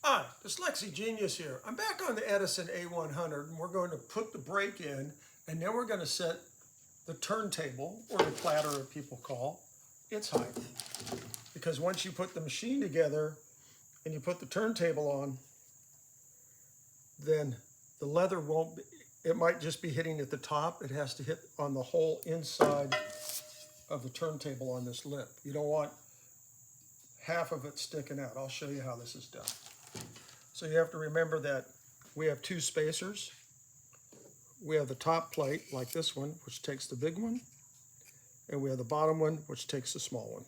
Hi, Dyslexia Genius here. I'm back on the Edison A100 and we're going to put the brake in and then we're going to set the turntable, or the platter as people call, its height. Because once you put the machine together and you put the turntable on, then the leather won't be, it might just be hitting at the top. It has to hit on the whole inside of the turntable on this lip. You don't want half of it sticking out. I'll show you how this is done. So you have to remember that we have two spacers. We have the top plate, like this one, which takes the big one, and we have the bottom one, which takes the small one.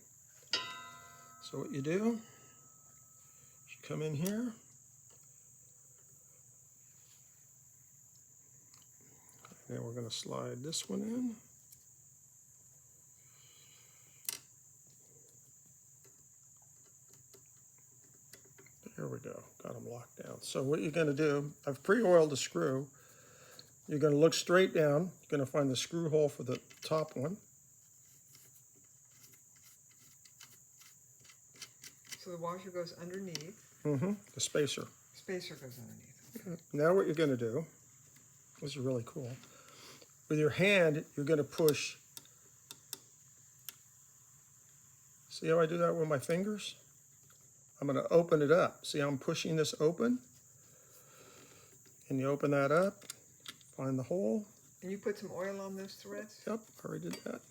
So what you do, you come in here, and we're going to slide this one in. There we go, got them locked down. So what you're going to do, I've pre-oiled the screw. You're going to look straight down. You're going to find the screw hole for the top one. So the washer goes underneath. The spacer. Spacer goes underneath. Now what you're going to do, this is really cool. With your hand, you're going to push. See how I do that with my fingers? I'm going to open it up. See how I'm pushing this open? And you open that up, find the hole. And you put some oil on those threads? Yep, I already did that.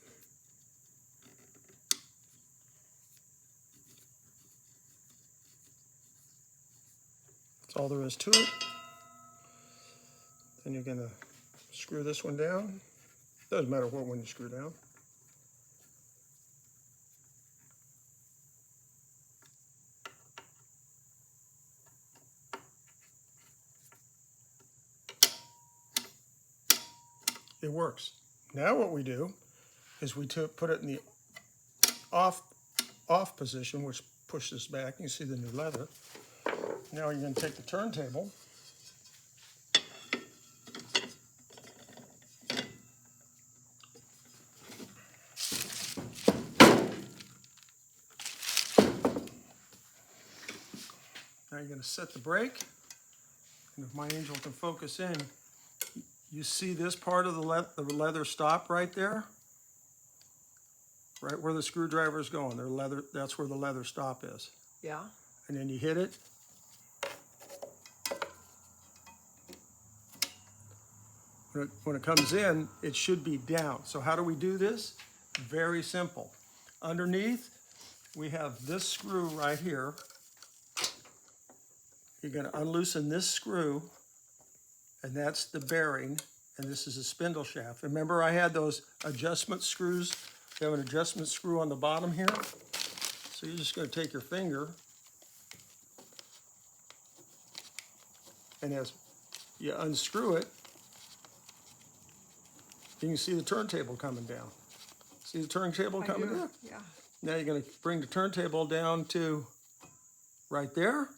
That's all there is to it. Then you're going to screw this one down. Doesn't matter what one you screw down. It works. Now what we do is we put it in the off position, which pushes back. You see the new leather. Now you're going to take the turntable. Now you're going to set the brake. And if my angel can focus in, you see this part of the leather stop right there? Right where the screwdriver is going. That's where the leather stop is. Yeah. And then you hit it. When it comes in, it should be down. So how do we do this? Very simple. Underneath, we have this screw right here. You're going to unloosen this screw, and that's the bearing, and this is a spindle shaft. Remember I had those adjustment screws? You have an adjustment screw on the bottom here. So you're just going to take your finger, and as you unscrew it, you can see the turntable coming down. See the turntable coming down? Yeah. Now you're going to bring the turntable down to right there.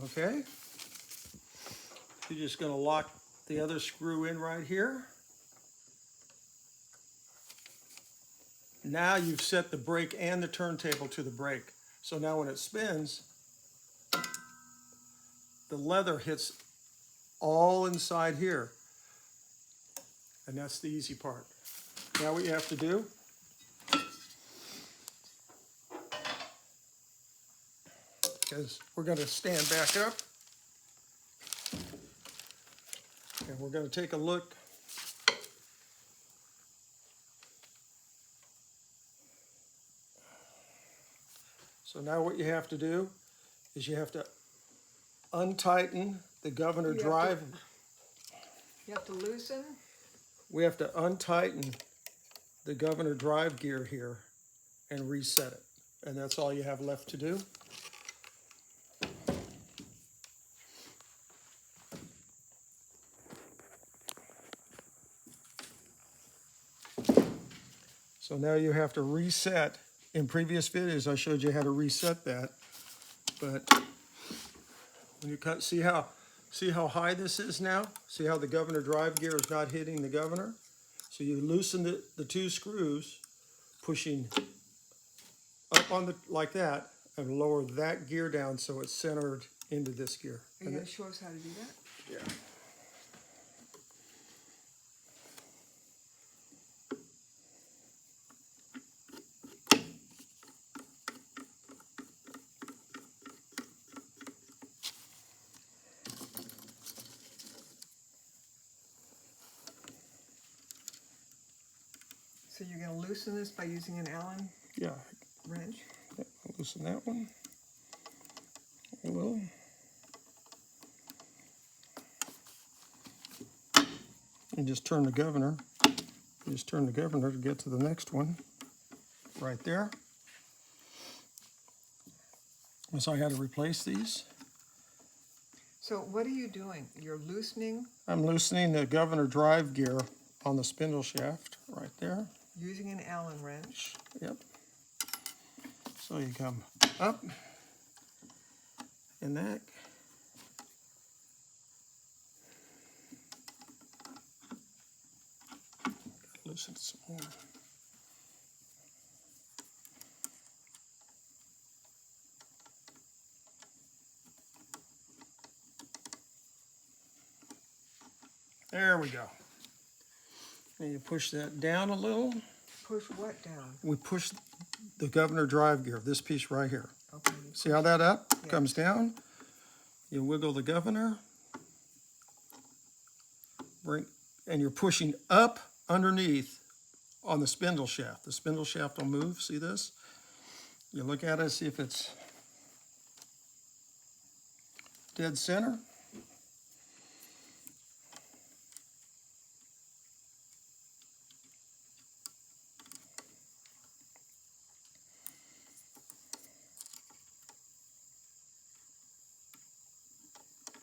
Okay. You're just going to lock the other screw in right here. Now you've set the brake and the turntable to the brake. So now when it spins, the leather hits all inside here. And that's the easy part. Now what you have to do is we're going to stand back up. And we're going to take a look. So now what you have to do is you have to untighten the governor drive. You have to loosen. We have to untighten the governor drive gear here and reset it. And that's all you have left to do. So now you have to reset. In previous videos, I showed you how to reset that. But when you see how high this is now? See how the governor drive gear is not hitting the governor? So you loosen the two screws, pushing up on like that, and lower that gear down so it's centered into this gear. Are you And going to show us how to do that? yeah. So you're going to loosen this by using an Allen Yeah, wrench? I'll loosen that one a little. And just turn the governor. You just turn the governor to get to the next one, right there. And so I had to replace these. So what are you doing? You're loosening I'm loosening the governor drive gear on the spindle shaft, right there. using an Allen wrench. Yep. So you come up and that. Loosen it some more. There we go. And you push that down a little. Push what down? We push the governor drive gear, this piece right here. Okay. See how that up Yeah. comes down? You wiggle the governor. And you're pushing up underneath on the spindle shaft. The spindle shaft will move, see this? You look at it, see if it's dead center.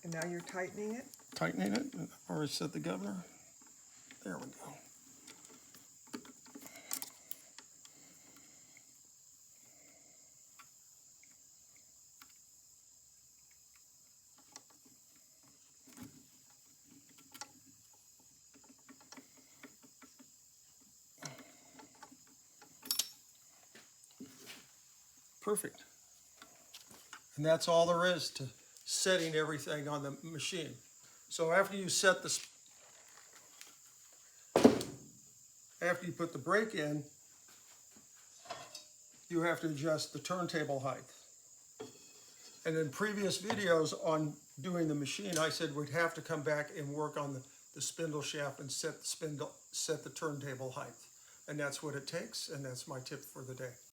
And now you're tightening it? Tightening it, and I've already set the governor. There we go. Perfect. And that's all there is to setting everything on the machine. So after you set this, after you put the brake in, you have to adjust the turntable height. And in previous videos on doing the machine, I said we'd have to come back and work on the spindle shaft and set the turntable height. And that's what it takes, and that's my tip for the day.